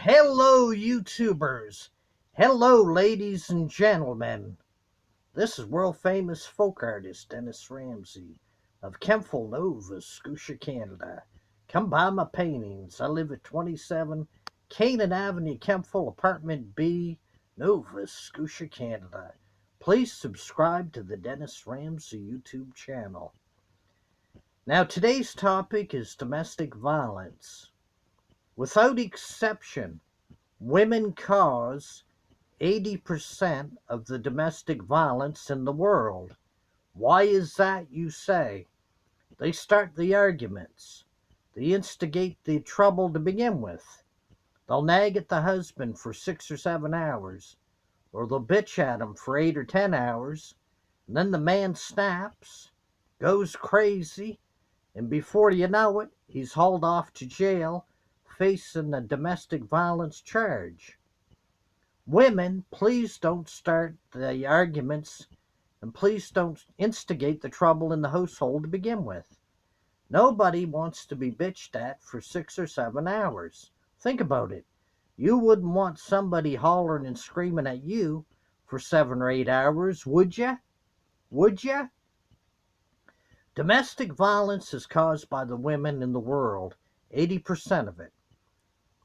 Hello, YouTubers. Hello, ladies and gentlemen. This is world-famous folk artist Dennis Ramsay of Kemptville, Nova Scotia, Canada. Come buy my paintings. I live at 27 Canaan Avenue, Kemptville, Apartment B, Nova Scotia, Canada. Please subscribe to the Dennis Ramsay YouTube channel. Now, today's topic is domestic violence. Without exception, women cause 80% of the domestic violence in the world. Why is that, you say? They start the arguments. They instigate the trouble to begin with. They'll nag at the husband for 6 or 7 hours, or they'll bitch at him for 8 or 10 hours, and then the man snaps, goes crazy, and before you know it, he's hauled off to jail facing a domestic violence charge. Women, please don't start the arguments, and please don't instigate the trouble in the household to begin with. Nobody wants to be bitched at for 6 or 7 hours. Think about it. You wouldn't want somebody hollering and screaming at you for 7 or 8 hours, would you? Would you? Domestic violence is caused by the women in the world, 80% of it.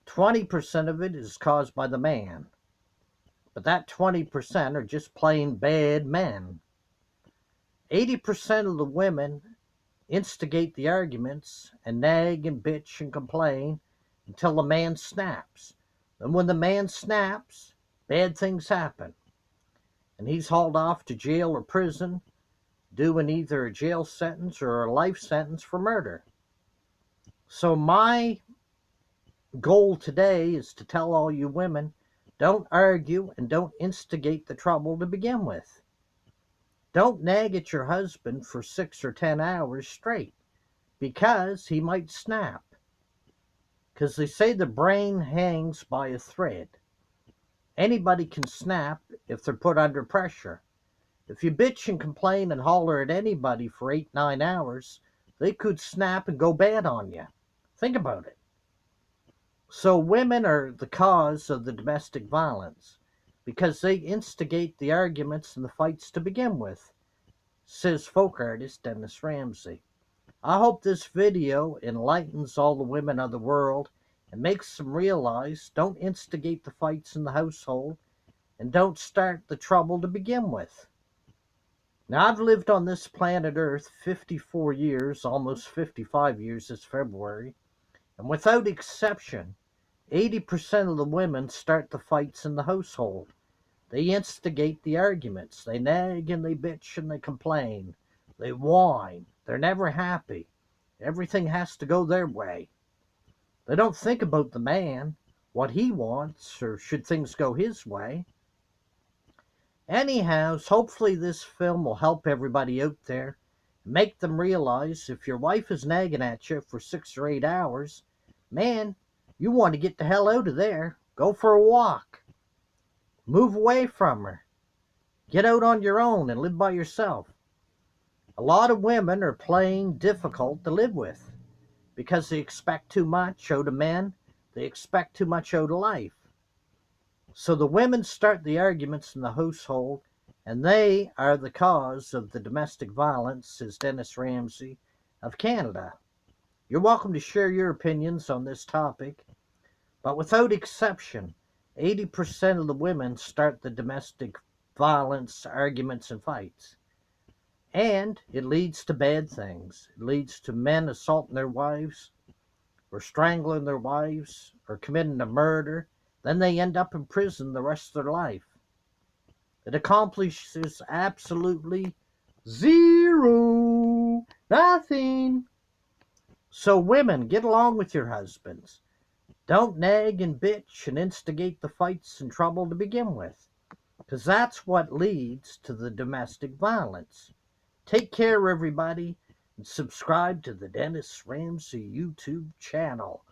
20% of it is caused by the man. But that 20% are just plain bad men. 80% of the women instigate the arguments and nag and bitch and complain until the man snaps. And when the man snaps, bad things happen. And he's hauled off to jail or prison, doing either a jail sentence or a life sentence for murder. So my goal today is to tell all you women, don't argue and don't instigate the trouble to begin with. Don't nag at your husband for 6 or 10 hours straight, because he might snap. Because they say the brain hangs by a thread. Anybody can snap if they're put under pressure. If you bitch and complain and holler at anybody for 8, 9 hours, they could snap and go bad on you. Think about it. So women are the cause of the domestic violence because they instigate the arguments and the fights to begin with, says folk artist Dennis Ramsay. I hope this video enlightens all the women of the world and makes them realize don't instigate the fights in the household and don't start the trouble to begin with. Now, I've lived on this planet Earth 54 years, almost 55 years this February, and without exception, 80% of the women start the fights in the household. They instigate the arguments. They nag and they bitch and they complain. They whine. They're never happy. Everything has to go their way. They don't think about the man, what he wants, or should things go his way. Anyhow, hopefully this film will help everybody out there. Make them realize if your wife is nagging at you for 6 or 8 hours, man, you want to get the hell out of there. Go for a walk. Move away from her. Get out on your own and live by yourself. A lot of women are plain difficult to live with because they expect too much out of men. They expect too much out of life. So the women start the arguments in the household, and they are the cause of the domestic violence, says Dennis Ramsay of Canada. You're welcome to share your opinions on this topic, but without exception, 80% of the women start the domestic violence arguments and fights. And it leads to bad things. It leads to men assaulting their wives, or strangling their wives, or committing a murder. Then they end up in prison the rest of their life. It accomplishes absolutely zero, nothing. So women, get along with your husbands. Don't nag and bitch and instigate the fights and trouble to begin with, because that's what leads to the domestic violence. Take care, everybody, and subscribe to the Dennis Ramsay YouTube channel.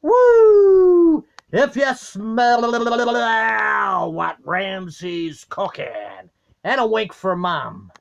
Woo! If you smell what Ramsay's cooking, and a wink for Mom.